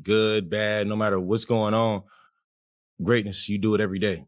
good, bad, no matter what's going on, greatness, you do it every day.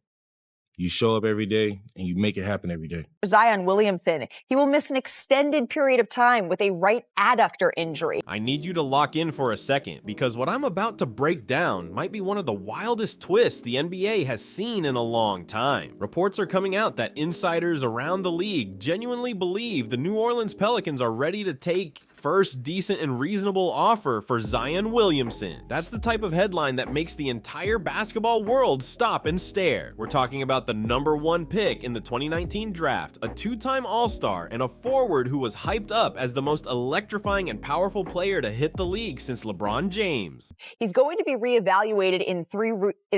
You show up every day and you make it happen every day. Zion Williamson, he will miss an extended period of time with a right adductor injury. I need you to lock in for a second, because what I'm about to break down might be one of the wildest twists the NBA has seen in a long time. Reports are coming out that insiders around the league genuinely believe the New Orleans Pelicans are ready to take first decent and reasonable offer for Zion Williamson. That's the type of headline that makes the entire basketball world stop and stare. We're talking about the #1 pick in the 2019 draft, a two-time All-Star, and a forward who was hyped up as the most electrifying and powerful player to hit the league since LeBron James. He's going to be reevaluated in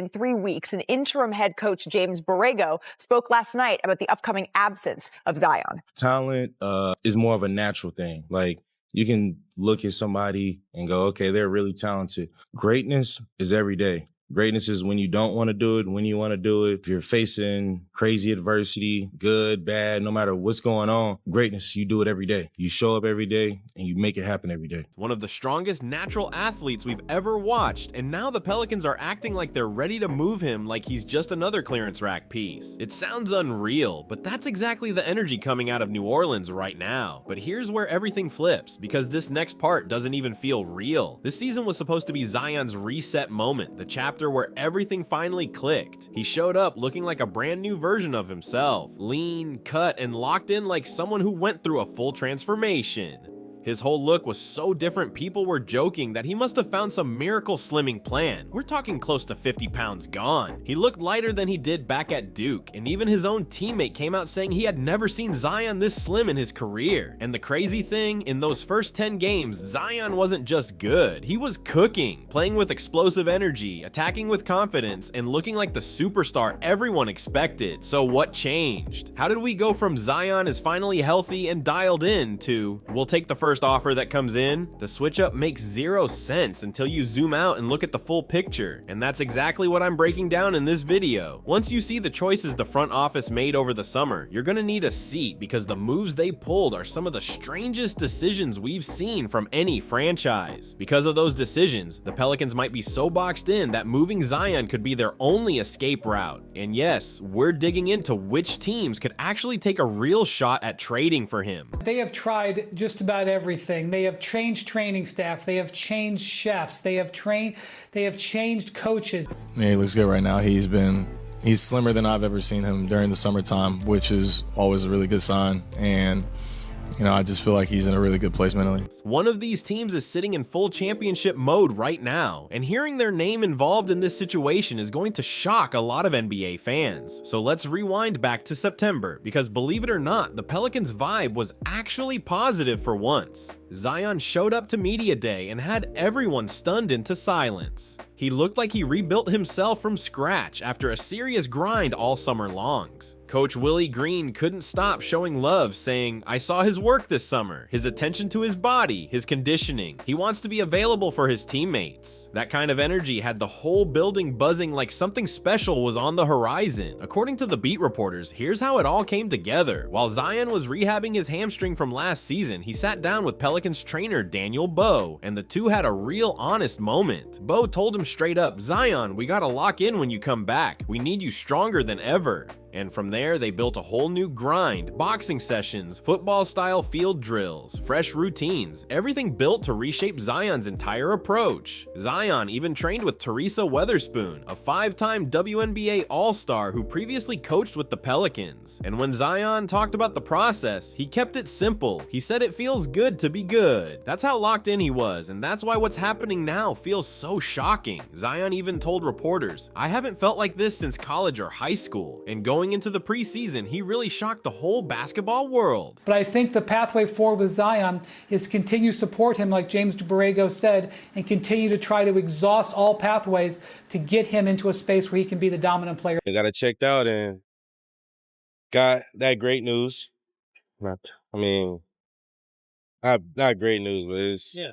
three weeks. And interim head coach James Borrego spoke last night about the upcoming absence of Zion. Talent is more of a natural thing. Like, you can look at somebody and go, okay, they're really talented. Greatness is every day. Greatness is when you don't want to do it, when you want to do it. If you're facing crazy adversity, good, bad, no matter what's going on, greatness, you do it every day. You show up every day and you make it happen every day. One of the strongest natural athletes we've ever watched, and now the Pelicans are acting like they're ready to move him like he's just another clearance rack piece. It sounds unreal, but that's exactly the energy coming out of New Orleans right now. But here's where everything flips, because this next part doesn't even feel real. This season was supposed to be Zion's reset moment, the chapter where everything finally clicked. He showed up looking like a brand new version of himself, lean, cut, and locked in like someone who went through a full transformation. His whole look was so different, people were joking that he must have found some miracle slimming plan. We're talking close to 50 pounds gone. He looked lighter than he did back at Duke, and even his own teammate came out saying he had never seen Zion this slim in his career. And the crazy thing, in those first 10 games, Zion wasn't just good, he was cooking, playing with explosive energy, attacking with confidence, and looking like the superstar everyone expected. So what changed? How did we go from Zion is finally healthy and dialed in to, we'll take the first offer that comes in? The switch up makes zero sense until you zoom out and look at the full picture, and that's exactly what I'm breaking down in this video. Once you see the choices the front office made over the summer, you're gonna need a seat, because the moves they pulled are some of the strangest decisions we've seen from any franchise. Because of those decisions, the Pelicans might be so boxed in that moving Zion could be their only escape route. And yes, we're digging into which teams could actually take a real shot at trading for him. They have tried just about everything. They have changed training staff. They have changed chefs. They have changed coaches. Yeah, he looks good right now. He's slimmer than I've ever seen him during the summertime, which is always a really good sign. And I just feel like he's in a really good place mentally. One of these teams is sitting in full championship mode right now, and hearing their name involved in this situation is going to shock a lot of NBA fans. So let's rewind back to September, because believe it or not, the Pelicans' vibe was actually positive for once. Zion showed up to media day and had everyone stunned into silence. He looked like he rebuilt himself from scratch after a serious grind all summer longs. Coach Willie Green couldn't stop showing love, saying, "I saw his work this summer, his attention to his body, his conditioning. He wants to be available for his teammates." That kind of energy had the whole building buzzing like something special was on the horizon. According to the beat reporters, here's how it all came together. While Zion was rehabbing his hamstring from last season, he sat down with Pelicans trainer Daniel Bowe, and the two had a real honest moment. Bowe told him straight up, "Zion, we gotta lock in when you come back. We need you stronger than ever." And from there, they built a whole new grind, boxing sessions, football-style field drills, fresh routines, everything built to reshape Zion's entire approach. Zion even trained with Teresa Weatherspoon, a 5-time WNBA All-Star who previously coached with the Pelicans. And when Zion talked about the process, he kept it simple. He said it feels good to be good. That's how locked in he was, and that's why what's happening now feels so shocking. Zion even told reporters, "I haven't felt like this since college or high school," and going into the preseason, he really shocked the whole basketball world. But I think the pathway forward with Zion is continue to support him, like James Borrego said, and continue to try to exhaust all pathways to get him into a space where he can be the dominant player. I got it checked out and got that great news. Not great news, but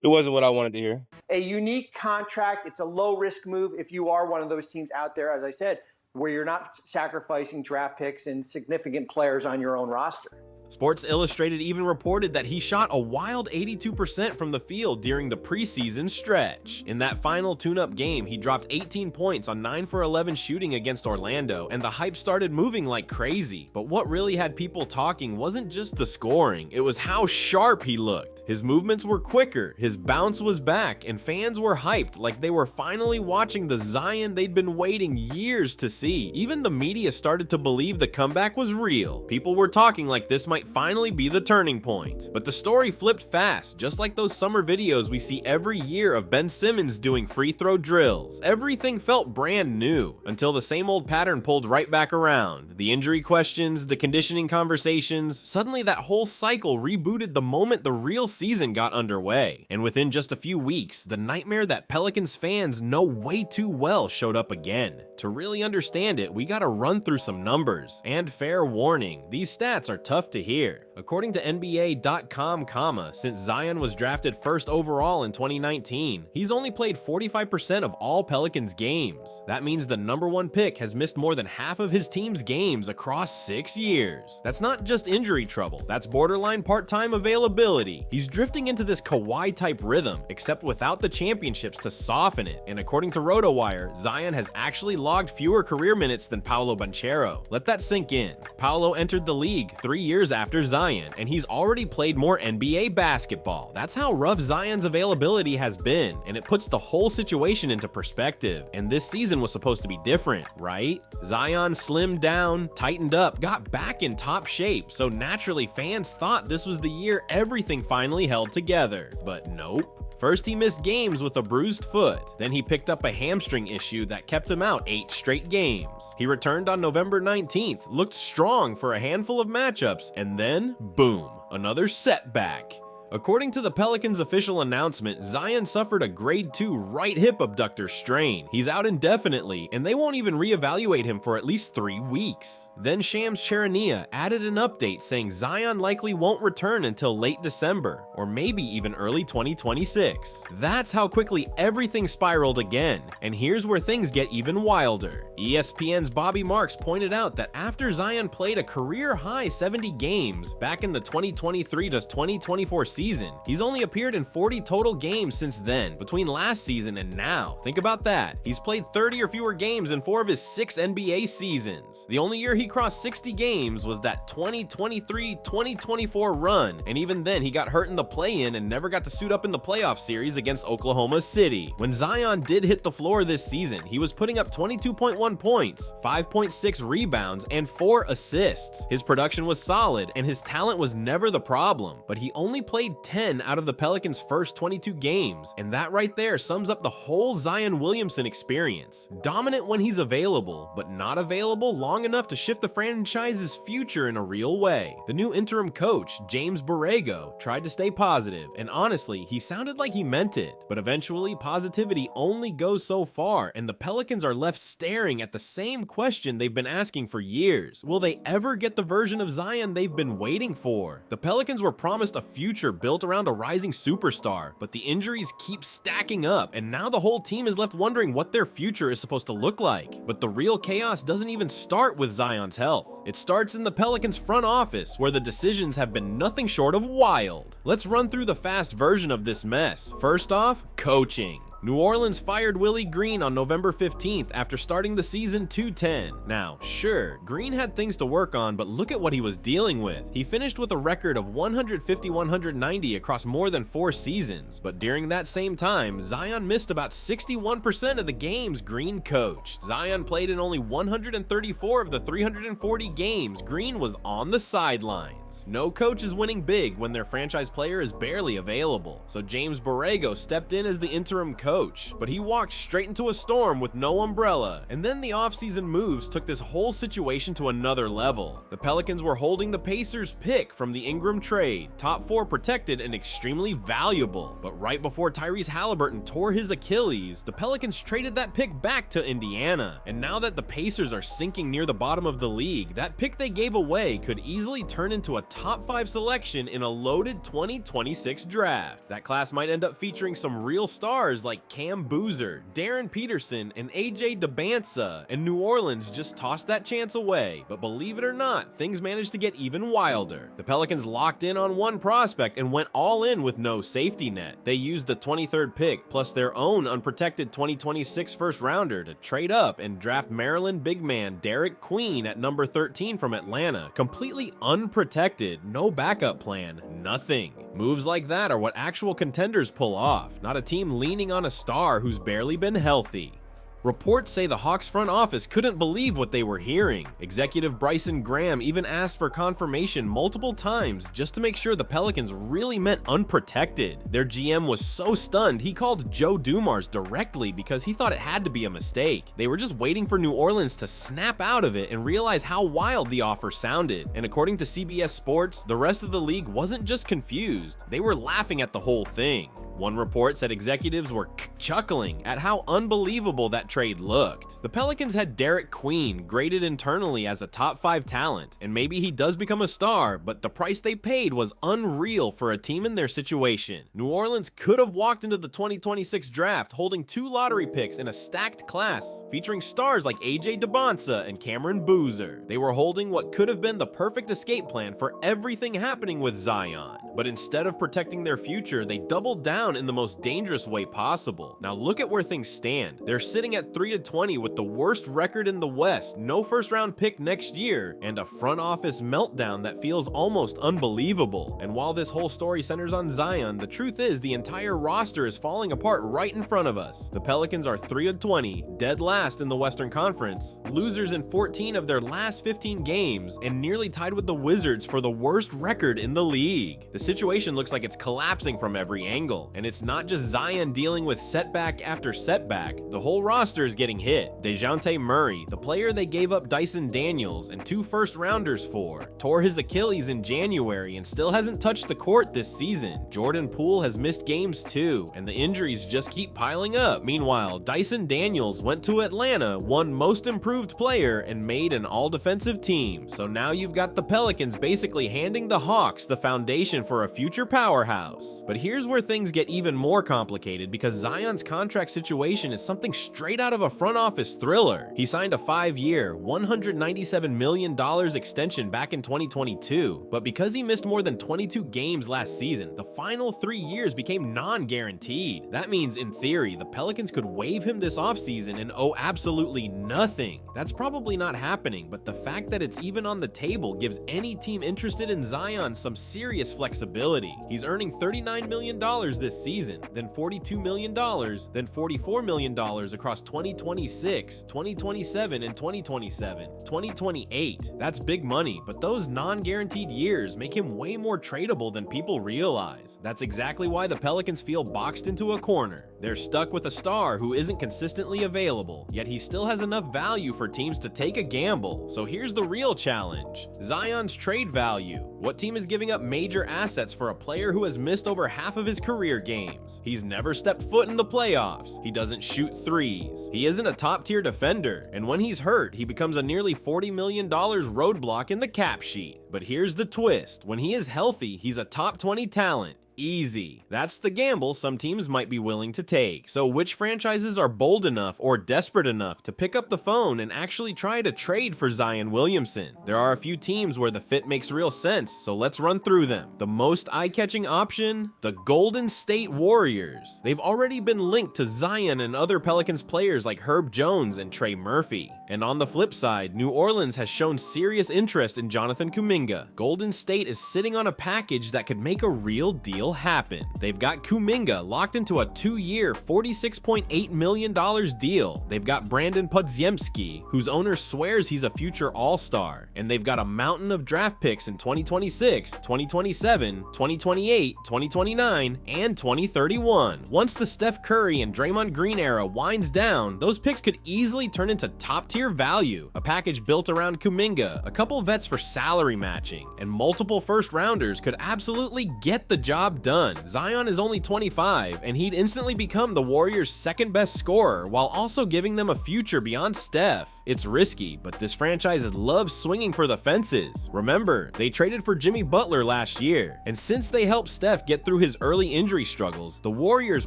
it wasn't what I wanted to hear. A unique contract. It's a low-risk move if you are one of those teams out there, as I said, where you're not sacrificing draft picks and significant players on your own roster. Sports Illustrated even reported that he shot a wild 82% from the field during the preseason stretch. In that final tune-up game, he dropped 18 points on 9 for 11 shooting against Orlando, and the hype started moving like crazy. But what really had people talking wasn't just the scoring, it was how sharp he looked. His movements were quicker, his bounce was back, and fans were hyped like they were finally watching the Zion they'd been waiting years to see. Even the media started to believe the comeback was real. People were talking like this might finally be the turning point. But the story flipped fast, just like those summer videos we see every year of Ben Simmons doing free throw drills. Everything felt brand new, until the same old pattern pulled right back around. The injury questions, the conditioning conversations, suddenly that whole cycle rebooted the moment the real season got underway. And within just a few weeks, the nightmare that Pelicans fans know way too well showed up again. To really understand it, we gotta run through some numbers. And fair warning, these stats are tough to hear. According to NBA.com, since Zion was drafted first overall in 2019, he's only played 45% of all Pelicans games. That means the #1 pick has missed more than half of his team's games across 6 years. That's not just injury trouble, that's borderline part-time availability. He's drifting into this Kawhi-type rhythm, except without the championships to soften it. And according to RotoWire, Zion has actually logged fewer career minutes than Paolo Banchero. Let that sink in. Paolo entered the league 3 years after Zion, and he's already played more NBA basketball. That's how rough Zion's availability has been, and it puts the whole situation into perspective. And this season was supposed to be different, right? Zion slimmed down, tightened up, got back in top shape, so naturally fans thought this was the year everything finally held together. But nope. First he missed games with a bruised foot, then he picked up a hamstring issue that kept him out 8 straight games. He returned on November 19th, looked strong for a handful of matchups, and then, boom, another setback. According to the Pelicans' official announcement, Zion suffered a grade 2 right hip abductor strain. He's out indefinitely, and they won't even reevaluate him for at least 3 weeks. Then Shams Charania added an update saying Zion likely won't return until late December, or maybe even early 2026. That's how quickly everything spiraled again, and here's where things get even wilder. ESPN's Bobby Marks pointed out that after Zion played a career-high 70 games back in the 2023-2024 season, he's only appeared in 40 total games since then, between last season and now. Think about that. He's played 30 or fewer games in 4 of his 6 NBA seasons. The only year he crossed 60 games was that 2023-2024 run, and even then he got hurt in the play-in and never got to suit up in the playoff series against Oklahoma City. When Zion did hit the floor this season, he was putting up 22.1 points, 5.6 rebounds, and 4 assists. His production was solid, and his talent was never the problem, but he only played 10 out of the Pelicans' first 22 games, and that right there sums up the whole Zion Williamson experience. Dominant when he's available, but not available long enough to shift the franchise's future in a real way. The new interim coach, James Borrego, tried to stay positive, and honestly, he sounded like he meant it. But eventually, positivity only goes so far, and the Pelicans are left staring at the same question they've been asking for years. Will they ever get the version of Zion they've been waiting for? The Pelicans were promised a future built around a rising superstar, but the injuries keep stacking up, and now the whole team is left wondering what their future is supposed to look like. But the real chaos doesn't even start with Zion's health. It starts in the Pelicans front office, where the decisions have been nothing short of wild. Let's run through the fast version of this mess. First off, coaching. New Orleans fired Willie Green on November 15th after starting the season 2-10. Now, sure, Green had things to work on, but look at what he was dealing with. He finished with a record of 150-190 across more than 4 seasons, but during that same time, Zion missed about 61% of the games Green coached. Zion played in only 134 of the 340 games Green was on the sidelines. No coach is winning big when their franchise player is barely available, so James Borrego stepped in as the interim coach, but he walked straight into a storm with no umbrella, and then the offseason moves took this whole situation to another level. The Pelicans were holding the Pacers' pick from the Ingram trade, top 4 protected and extremely valuable, but right before Tyrese Halliburton tore his Achilles, the Pelicans traded that pick back to Indiana, and now that the Pacers are sinking near the bottom of the league, that pick they gave away could easily turn into a a top 5 selection in a loaded 2026 draft. That class might end up featuring some real stars like Cam Boozer, Darren Peterson, and AJ DeBansa, and New Orleans just tossed that chance away. But believe it or not, things managed to get even wilder. The Pelicans locked in on one prospect and went all in with no safety net. They used the 23rd pick plus their own unprotected 2026 first rounder to trade up and draft Maryland big man Derek Queen at number 13 from Atlanta. Completely unprotected, no backup plan, nothing. Moves like that are what actual contenders pull off, not a team leaning on a star who's barely been healthy. Reports say the Hawks front office couldn't believe what they were hearing. Executive Bryson Graham even asked for confirmation multiple times just to make sure the Pelicans really meant unprotected. Their GM was so stunned he called Joe Dumars directly because he thought it had to be a mistake. They were just waiting for New Orleans to snap out of it and realize how wild the offer sounded. And according to CBS Sports, the rest of the league wasn't just confused, they were laughing at the whole thing. One report said executives were chuckling at how unbelievable that trade looked. The Pelicans had Derek Queen graded internally as a top 5 talent, and maybe he does become a star, but the price they paid was unreal for a team in their situation. New Orleans could have walked into the 2026 draft holding 2 lottery picks in a stacked class, featuring stars like AJ DeBansa and Cameron Boozer. They were holding what could have been the perfect escape plan for everything happening with Zion. But instead of protecting their future, they doubled down in the most dangerous way possible. Now look at where things stand. They're sitting at 3-20 with the worst record in the West, no first round pick next year, and a front office meltdown that feels almost unbelievable. And while this whole story centers on Zion, the truth is the entire roster is falling apart right in front of us. The Pelicans are 3-20, dead last in the Western Conference, losers in 14 of their last 15 games, and nearly tied with the Wizards for the worst record in the league. The situation looks like it's collapsing from every angle, and it's not just Zion dealing with setback after setback. The whole roster is getting hit. DeJounte Murray, the player they gave up Dyson Daniels and 2 first-rounders for, tore his Achilles in January and still hasn't touched the court this season. Jordan Poole has missed games too, and the injuries just keep piling up. Meanwhile, Dyson Daniels went to Atlanta, won Most Improved Player, and made an all-defensive team. So now you've got the Pelicans basically handing the Hawks the foundation for a future powerhouse. But here's where things get even more complicated, because Zion's contract situation is something straight out of a front office thriller. He signed a 5-year, $197 million extension back in 2022, but because he missed more than 22 games last season, the final 3 years became non-guaranteed. That means, in theory, the Pelicans could waive him this offseason and owe absolutely nothing. That's probably not happening, but the fact that it's even on the table gives any team interested in Zion some serious flexibility. He's earning $39 million this season, then $42 million, then $44 million across 2026, 2027, and 2027, 2028. That's big money, but those non-guaranteed years make him way more tradable than people realize. That's exactly why the Pelicans feel boxed into a corner. They're stuck with a star who isn't consistently available, yet he still has enough value for teams to take a gamble. So here's the real challenge: Zion's trade value. What team is giving up major assets for a player who has missed over half of his career games? He's never stepped foot in the playoffs. He doesn't shoot threes. He isn't a top-tier defender. And when he's hurt, he becomes a nearly $40 million roadblock in the cap sheet. But here's the twist: when he is healthy, he's a top 20 talent. Easy. That's the gamble some teams might be willing to take. So which franchises are bold enough or desperate enough to pick up the phone and actually try to trade for Zion Williamson? There are a few teams where the fit makes real sense, so let's run through them. The most eye-catching option? The Golden State Warriors. They've already been linked to Zion and other Pelicans players like Herb Jones and Trey Murphy. And on the flip side, New Orleans has shown serious interest in Jonathan Kuminga. Golden State is sitting on a package that could make a real deal happen. They've got Kuminga locked into a 2-year, $46.8 million deal. They've got Brandon Podziemski, whose owner swears he's a future all-star. And they've got a mountain of draft picks in 2026, 2027, 2028, 2029, and 2031. Once the Steph Curry and Draymond Green era winds down, those picks could easily turn into top-tier value. A package built around Kuminga, a couple vets for salary matching, and multiple first-rounders could absolutely get the job job done. Zion is only 25, and he'd instantly become the Warriors' second best scorer while also giving them a future beyond Steph. It's risky, but this franchise loves swinging for the fences. Remember, they traded for Jimmy Butler last year, and since they helped Steph get through his early injury struggles, the Warriors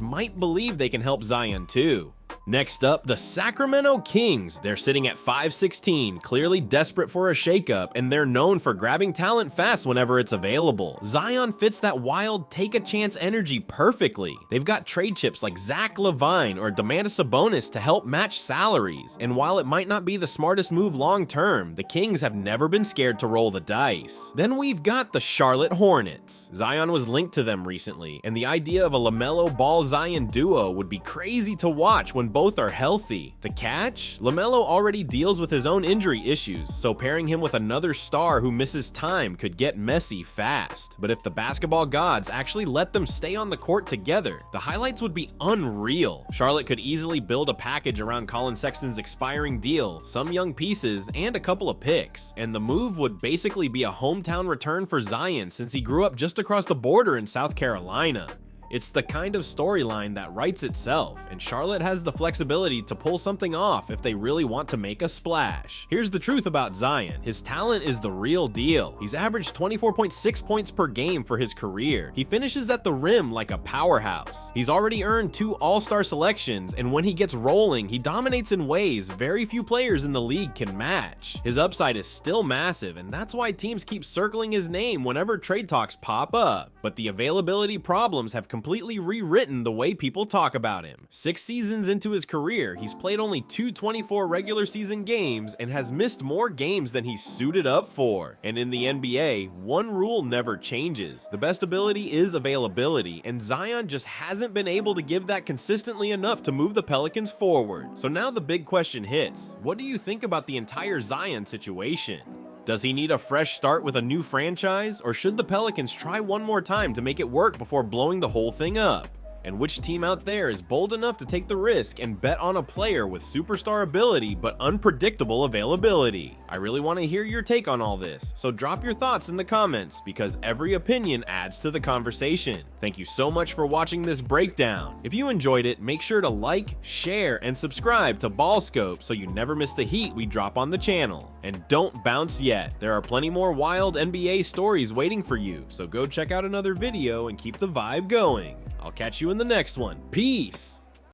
might believe they can help Zion too. Next up, the Sacramento Kings. They're sitting at 5-16, clearly desperate for a shakeup, and they're known for grabbing talent fast whenever it's available. Zion fits that wild, take-a-chance energy perfectly. They've got trade chips like Zach LaVine or Domantas Sabonis to help match salaries, and while it might not be the smartest move long-term, the Kings have never been scared to roll the dice. Then we've got the Charlotte Hornets. Zion was linked to them recently, and the idea of a LaMelo Ball-Zion duo would be crazy to watch when both are healthy. The catch? LaMelo already deals with his own injury issues, so pairing him with another star who misses time could get messy fast. But if the basketball gods actually let them stay on the court together, the highlights would be unreal. Charlotte could easily build a package around Colin Sexton's expiring deal, some young pieces, and a couple of picks. And the move would basically be a hometown return for Zion since he grew up just across the border in South Carolina. It's the kind of storyline that writes itself, and Charlotte has the flexibility to pull something off if they really want to make a splash. Here's the truth about Zion. His talent is the real deal. He's averaged 24.6 points per game for his career. He finishes at the rim like a powerhouse. He's already earned 2 All-Star selections, and when he gets rolling, he dominates in ways very few players in the league can match. His upside is still massive, and that's why teams keep circling his name whenever trade talks pop up. But the availability problems have completely rewritten the way people talk about him. 6 seasons into his career, he's played only 224 regular season games and has missed more games than he's suited up for. And in the NBA, one rule never changes. The best ability is availability, and Zion just hasn't been able to give that consistently enough to move the Pelicans forward. So now the big question hits. What do you think about the entire Zion situation? Does he need a fresh start with a new franchise, or should the Pelicans try one more time to make it work before blowing the whole thing up? And which team out there is bold enough to take the risk and bet on a player with superstar ability but unpredictable availability? I really want to hear your take on all this, so drop your thoughts in the comments because every opinion adds to the conversation. Thank you so much for watching this breakdown. If you enjoyed it, make sure to like, share, and subscribe to BallScope so you never miss the heat we drop on the channel. And don't bounce yet. There are plenty more wild NBA stories waiting for you, so go check out another video and keep the vibe going. I'll catch you in the next one. Peace!